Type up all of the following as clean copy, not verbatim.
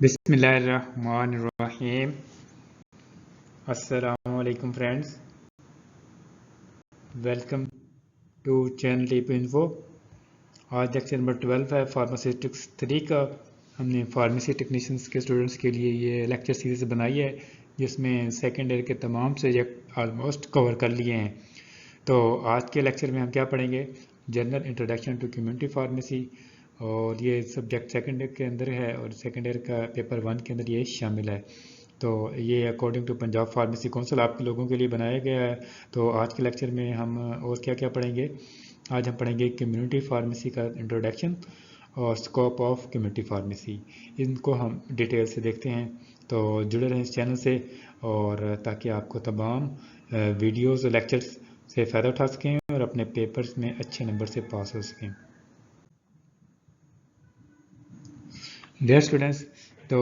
بسم اللہ الرحمن الرحیم۔ السلام علیکم friends, welcome to channel tap info. آج لیکچر نمبر 12 ہے فارماسیوٹکس 3 کا۔ ہم نے فارمیسی ٹیکنیشینس کے اسٹوڈنٹس کے لیے یہ لیکچر سیریز بنائی ہے جس میں سیکنڈ ایئر کے تمام سبجیکٹ آلموسٹ کور کر لیے ہیں۔ تو آج کے لیکچر میں ہم کیا پڑھیں گے؟ General introduction to community pharmacy, اور یہ سبجیکٹ سیکنڈ ایئر کے اندر ہے اور سیکنڈ ایئر کا پیپر 1 کے اندر یہ شامل ہے۔ تو یہ according to Punjab pharmacy council آپ لوگوں کے لیے بنایا گیا ہے۔ تو آج کے لیکچر میں ہم اور کیا کیا پڑھیں گے؟ آج ہم پڑھیں گے کمیونٹی فارمیسی کا انٹروڈکشن اور اسکوپ آف کمیونٹی فارمیسی، ان کو ہم ڈیٹیل سے دیکھتے ہیں۔ تو جڑے رہیں اس چینل سے، اور تاکہ آپ کو تمام ویڈیوز اور لیکچرز سے فائدہ اٹھا سکیں اور اپنے پیپرز میں اچھے نمبر سے پاس ہو سکیں۔ ڈیئر اسٹوڈنٹس، تو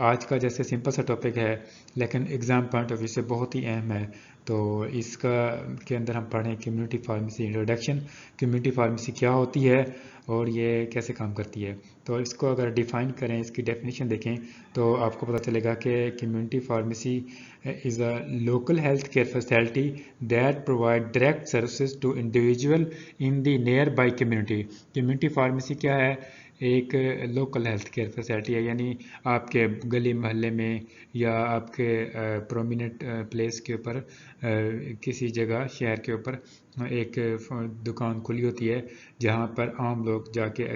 آج کا جیسے سمپل سا ٹاپک ہے لیکن ایگزام پوائنٹ آف ویو سے بہت ہی اہم ہے۔ تو اس کے اندر ہم پڑھیں community pharmacy introduction. Community pharmacy کیا ہوتی ہے اور یہ کیسے کام کرتی ہے؟ تو اس کو اگر ڈیفائن کریں، اس کی ڈیفینیشن دیکھیں تو آپ کو پتہ چلے گا کہ community pharmacy is a local health care facility that provide direct services to individual in the nearby community. Community pharmacy کیا ہے؟ ایک لوکل ہیلتھ کیئر فیسلٹی ہے، یعنی آپ کے گلی محلے میں یا آپ کے پرومیننٹ پلیس کے اوپر، کسی جگہ شہر کے اوپر ایک دکان کھلی ہوتی ہے جہاں پر عام لوگ جا کے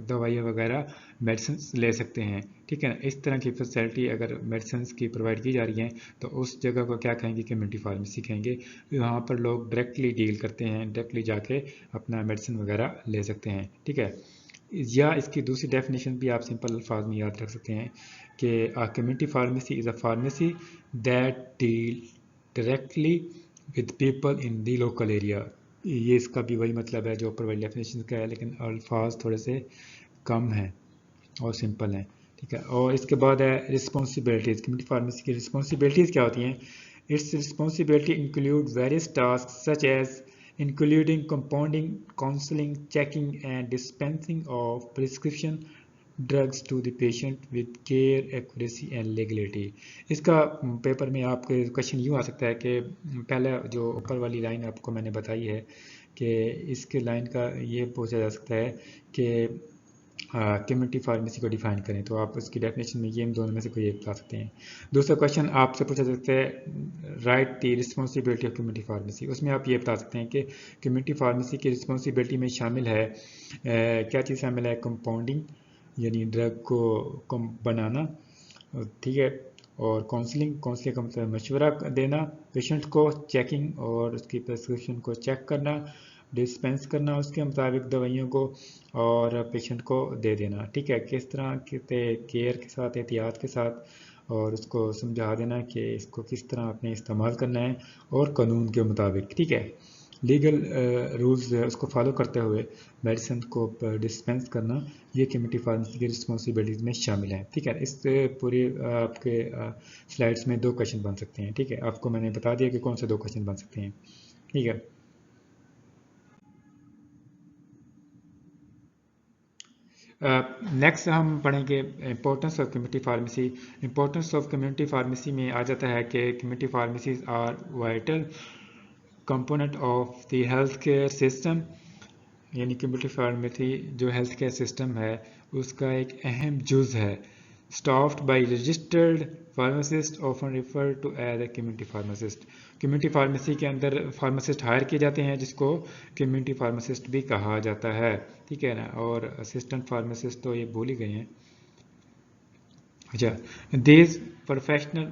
دوائیاں وغیرہ میڈیسنس لے سکتے ہیں۔ ٹھیک ہے نا؟ اس طرح کی فیسلٹی اگر میڈیسنس کی پرووائڈ کی جا رہی ہیں تو اس جگہ کو کیا کہیں گے؟ کمیونٹی فارمیسی کہیں گے۔ وہاں پر لوگ ڈائریکٹلی ڈیل کرتے ہیں، ڈائریکٹلی جا کے اپنا میڈیسن وغیرہ لے سکتے ہیں۔ ٹھیک ہے، یا اس کی دوسری ڈیفینیشن بھی آپ سمپل الفاظ میں یاد رکھ سکتے ہیں کہ community pharmacy is a pharmacy that deal directly with people in the local area. یہ اس کا بھی وہی مطلب ہے جو اوپر والی ڈیفینیشن کا ہے، لیکن الفاظ تھوڑے سے کم ہیں اور سمپل ہیں۔ ٹھیک ہے، اور اس کے بعد ہے رسپانسبلٹیز۔ کمیونٹی فارمیسی کی رسپانسبلٹیز کیا ہوتی ہیں؟ Its responsibility include various task such as including compounding, counseling, checking and dispensing of prescription drugs to the patient with care, accuracy and legality۔ اس کا پیپر میں آپ کے کوشچن یوں آ سکتا ہے کہ پہلے جو اوپر والی لائن آپ کو میں نے بتائی ہے کہ اس کے لائن کا یہ پوچھا جا سکتا ہے کہ کمیونٹی فارمیسی کو ڈیفائن کریں، تو آپ اس کی ڈیفینیشن میں یہ دونوں میں سے کوئی ایک بتا سکتے ہیں۔ دوسرا کوشچن آپ سے پوچھا سکتا ہے write the responsibility of community pharmacy. اس میں آپ یہ بتا سکتے ہیں کہ کمیونٹی فارمیسی کی رسپانسبلٹی میں شامل ہے کیا چیز شامل ہے؟ کمپاؤنڈنگ، یعنی ڈرگ کو بنانا، ٹھیک ہے، اور کاؤنسلنگ کا مطلب مشورہ دینا پیشنٹ کو، چیکنگ اور اس کی پرسکرپشن کو چیک کرنا، ڈسپینس کرنا اس کے مطابق دوائیوں کو، اور پیشنٹ کو دے دینا۔ ٹھیک ہے، کس طرح کیئر کے ساتھ، احتیاط کے ساتھ، اور اس کو سمجھا دینا کہ اس کو کس طرح اپنے استعمال کرنا ہے اور قانون کے مطابق۔ ٹھیک ہے، لیگل رولز جو ہے اس کو فالو کرتے ہوئے میڈیسن کو ڈسپینس کرنا، یہ کمیونٹی فارمیسی کی رسپانسبلٹیز میں شامل ہے۔ ٹھیک ہے، اس پوری آپ کے سلائڈس میں 2 کویشچن بن سکتے ہیں۔ ٹھیک ہے، آپ کو میں نے بتا دیا کہ کون سے 2 کویشچن بن سکتے ہیں۔ ٹھیک ہے، نیکسٹ ہم پڑھیں گے importance of community pharmacy. Importance of community pharmacy میں آ جاتا ہے کہ community pharmacies are vital component of the health care system, یعنی کمیونٹی فارمیسی جو ہیلتھ کیئر سسٹم ہے اس کا ایک اہم جز ہے۔ Staffed by registered pharmacist often referred to as a community pharmacist. Community pharmacy کے اندر فارماسسٹ ہائر کیے جاتے ہیں جس کو کمیونٹی فارماسسٹ بھی کہا جاتا ہے۔ ٹھیک ہے نا، اور اسسٹنٹ فارماسسٹ تو یہ بھول ہی گئے ہیں۔ اچھا، these professional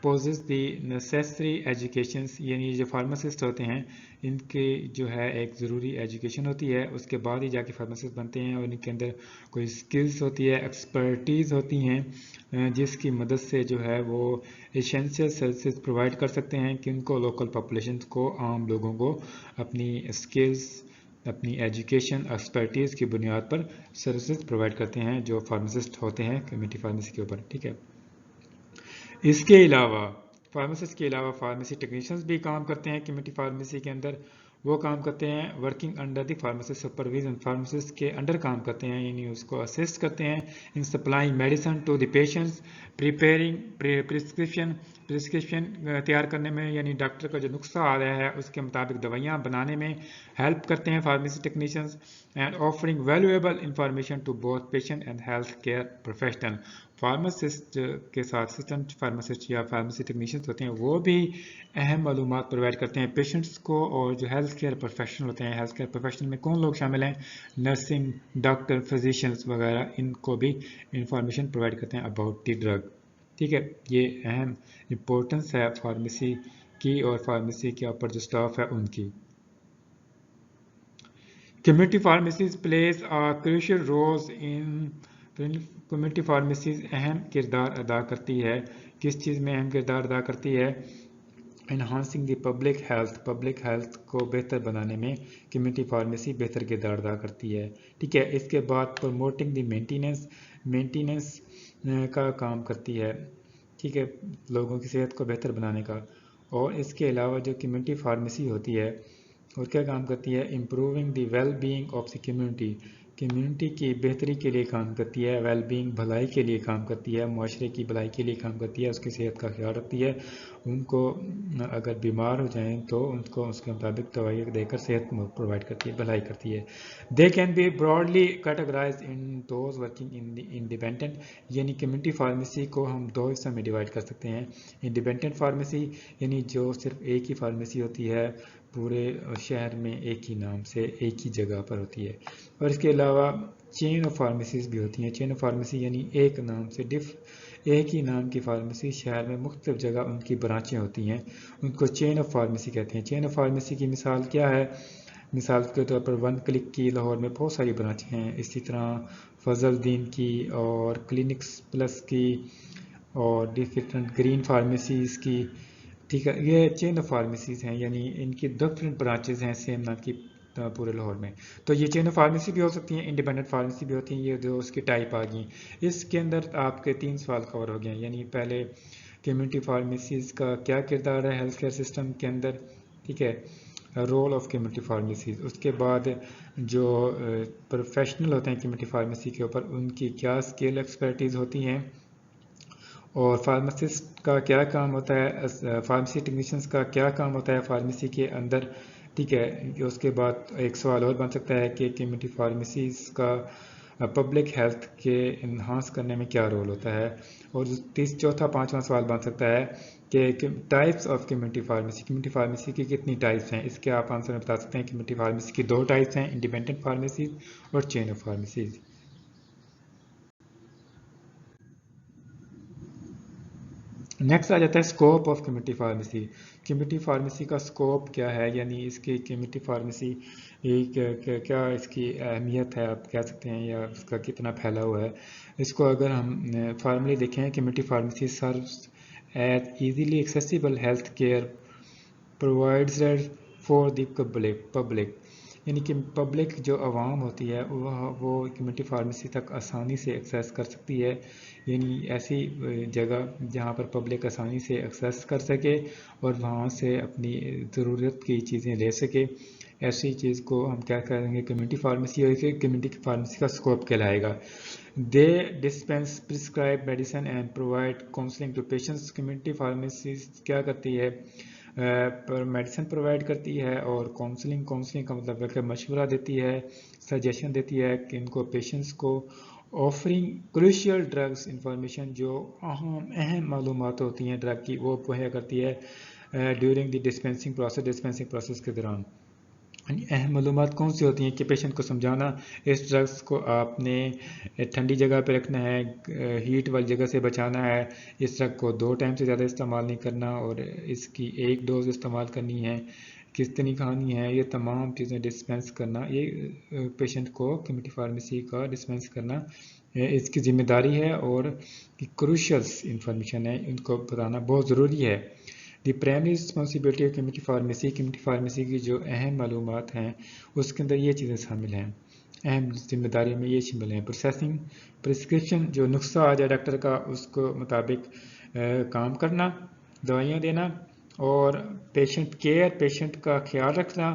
poses the necessary educations, یعنی جو فارماسسٹ ہوتے ہیں ان کی جو ہے ایک ضروری ایجوکیشن ہوتی ہے، اس کے بعد ہی جا کے فارماسسٹ بنتے ہیں، اور ان کے اندر کوئی سکلز ہوتی ہے، ایکسپرٹیز ہوتی ہیں جس کی مدد سے جو ہے وہ ایسینشیل سروسز پرووائڈ کر سکتے ہیں کہ ان کو لوکل پاپولیشن کو، عام لوگوں کو اپنی سکلز، اپنی ایجوکیشن، ایکسپرٹیز کی بنیاد پر سروسز پرووائڈ کرتے ہیں جو فارماسسٹ ہوتے ہیں کمیونٹی فارمیسی کے اوپر۔ ٹھیک ہے، اس کے علاوہ فارماسسٹ کے علاوہ فارمیسی ٹیکنیشینز بھی کام کرتے ہیں کمیونٹی فارمیسی کے اندر، وہ کام کرتے ہیں working under the pharmacist supervision, pharmacist کے انڈر کام کرتے ہیں، یعنی اس کو اسسٹ کرتے ہیں in supplying medicine to the patients, preparing prescription تیار کرنے میں، یعنی ڈاکٹر کا جو نسخہ آ رہا ہے اس کے مطابق دوائیاں بنانے میں ہیلپ کرتے ہیں pharmacy technicians, and offering valuable information to both patient and health care professional. Pharmacist کے ساتھ اسسٹنٹ فارماسسٹ یا فارمیسی ٹیکنیشینز ہوتے ہیں وہ بھی اہم معلومات پرووائڈ کرتے ہیں پیشنٹس کو، اور جو ہیلتھ کیئر پروفیشنل ہوتے ہیں، ہیلتھ کیئر پروفیشنل میں کون لوگ شامل ہیں، نرسنگ، ڈاکٹر، فزیشینز وغیرہ، ان کو بھی انفارمیشن پرووائڈ کرتے ہیں اباؤٹ دی ڈرگ۔ ٹھیک ہے، یہ اہم امپورٹنس ہے فارمیسی کی اور فارمیسی کے اوپر جو سٹاف ہے ان کی۔ Community pharmacies plays crucial roles in, community pharmacies اہم کردار ادا کرتی ہے، کس چیز میں اہم کردار ادا کرتی ہے؟ انہانسنگ دی پبلک ہیلتھ کو بہتر بنانے میں کمیونٹی فارمیسی بہتر کردار ادا کرتی ہے۔ ٹھیک ہے، اس کے بعد پروموٹنگ دی مینٹیننس کا کام کرتی ہے، ٹھیک ہے، لوگوں کی صحت کو بہتر بنانے کا۔ اور اس کے علاوہ جو کمیونٹی فارمیسی ہوتی ہے اور کیا کام کرتی ہے؟ Improving the well being of the community کی بہتری کے لیے کام کرتی ہے، ویل بینگ بھلائی کے لیے کام کرتی ہے، معاشرے کی بھلائی کے لیے کام کرتی ہے، اس کی صحت کا خیال رکھتی ہے، ان کو اگر بیمار ہو جائیں تو ان کو اس کے مطابق دوائی دے کر صحت پرووائڈ کرتی ہے، بھلائی کرتی ہے۔ They can be broadly categorised in those working in independent, یعنی کمیونٹی فارمیسی کو ہم دو حصوں میں ڈیوائڈ کر سکتے ہیں۔ انڈیپینڈنٹ فارمیسی یعنی جو صرف ایک ہی فارمیسی ہوتی ہے پورے شہر میں، ایک ہی نام سے ایک ہی جگہ پر ہوتی ہے، اور اس کے علاوہ چین آف فارمیسیز بھی ہوتی ہیں۔ چین آف فارمیسی یعنی ایک نام سے ایک ہی نام کی فارمیسی شہر میں مختلف جگہ ان کی برانچیں ہوتی ہیں، ان کو چین آف فارمیسی کہتے ہیں۔ چین آف فارمیسی کی مثال کیا ہے؟ مثال کے طور پر ون کلک کی لاہور میں بہت ساری برانچیں ہیں، اسی طرح فضل الدین کی اور کلینکس پلس کی اور ڈفرینٹ گرین فارمیسیز کی، ٹھیک ہے، یہ چین آف فارمیسیز ہیں، یعنی ان کی ڈفرینٹ برانچز ہیں سیم نام کی پورے لاہور میں۔ تو یہ چین آف فارمیسی بھی ہو سکتی ہیں، انڈیپینڈنٹ فارمیسی بھی ہوتی ہیں، یہ جو اس کی ٹائپ آ گئی۔ اس کے اندر آپ کے 3 سوال کور ہو گئے ہیں، یعنی پہلے کمیونٹی فارمیسیز کا کیا کردار ہے ہیلتھ کیئر سسٹم کے اندر، ٹھیک ہے، رول آف کمیونٹی فارمیسیز، اس کے بعد جو پروفیشنل ہوتے ہیں کمیونٹی فارمیسی کے اوپر ان کی کیا اسکل ایکسپرٹیز ہوتی ہیں، اور فارماسسٹ کا کیا کام ہوتا ہے، فارمیسی ٹیکنیشینز کا کیا کام ہوتا ہے فارمیسی کے اندر، ٹھیک ہے۔ اس کے بعد ایک سوال اور بن سکتا ہے کہ کمیونٹی فارمیسیز کا پبلک ہیلتھ کے انہانس کرنے میں کیا رول ہوتا ہے، اور چوتھا پانچواں سوال بن سکتا ہے کہ ٹائپس آف کمیونٹی فارمیسی کی کتنی ٹائپس ہیں۔ اس کے آپ آنسر میں بتا سکتے ہیں کمیونٹی فارمیسی کی 2 ٹائپس ہیں، انڈیپینڈنٹ فارمیسیز اور چین آف فارمیسیز۔ نیکسٹ آ جاتا ہے scope of community pharmacy. Community pharmacy کا اسکوپ کیا ہے، یعنی اس کی کمیونٹی فارمیسی کیا اس کی اہمیت ہے آپ کہہ سکتے ہیں، یا اس کا کتنا پھیلا ہوا ہے۔ اس کو اگر ہم فارملی دیکھیں، community pharmacy service as easily accessible health care provides for the public, یعنی کہ پبلک جو عوام ہوتی ہے وہ کمیونٹی فارمیسی تک آسانی سے ایکسیس کر سکتی ہے، یعنی ایسی جگہ جہاں پر پبلک آسانی سے ایکسیس کر سکے اور وہاں سے اپنی ضرورت کی چیزیں لے سکے، ایسی چیز کو ہم کیا کریں گے، کمیونٹی فارمیسی ہوگی، کمیونٹی فارمیسی کا اسکوپ کہلائے گا۔ They dispense prescribe medicine and provide counselling to patients, community pharmacy کیا کرتی ہے، میڈیسن پرووائڈ کرتی ہے اور کاؤنسلنگ کا مطلب ہے کہ مشورہ دیتی ہے، سجیشن دیتی ہے کہ ان کو پیشنٹس کو آفرنگ کروشیل ڈرگس انفارمیشن، جو اہم معلومات ہوتی ہیں ڈرگ کی وہ مہیا کرتی ہے ڈیورنگ دی ڈسپینسنگ پروسیس کے دوران۔ اہم معلومات کون سی ہوتی ہیں کہ پیشنٹ کو سمجھانا اس ڈرگس کو آپ نے ٹھنڈی جگہ پہ رکھنا ہے، ہیٹ والی جگہ سے بچانا ہے، اس ڈرگ کو 2 ٹائم سے زیادہ استعمال نہیں کرنا، اور اس کی 1 ڈوز استعمال کرنی ہے، کتنی کھانی ہے، یہ تمام چیزیں ڈسپینس کرنا، یہ پیشنٹ کو کمیونٹی فارمیسی کا ڈسپینس کرنا اس کی ذمہ داری ہے، اور کروشل انفارمیشن ہے، ان کو بتانا بہت ضروری ہے۔ The primary responsibility of community pharmacy کی جو اہم معلومات ہیں اس کے اندر یہ چیزیں شامل ہیں، اہم ذمہ داری میں یہ شامل ہیں: پروسیسنگ، پرسکرپشن جو نسخہ آ جائے ڈاکٹر کا اس کو مطابق کام کرنا، دوائیاں دینا، اور پیشنٹ کیئر، پیشنٹ کا خیال رکھنا،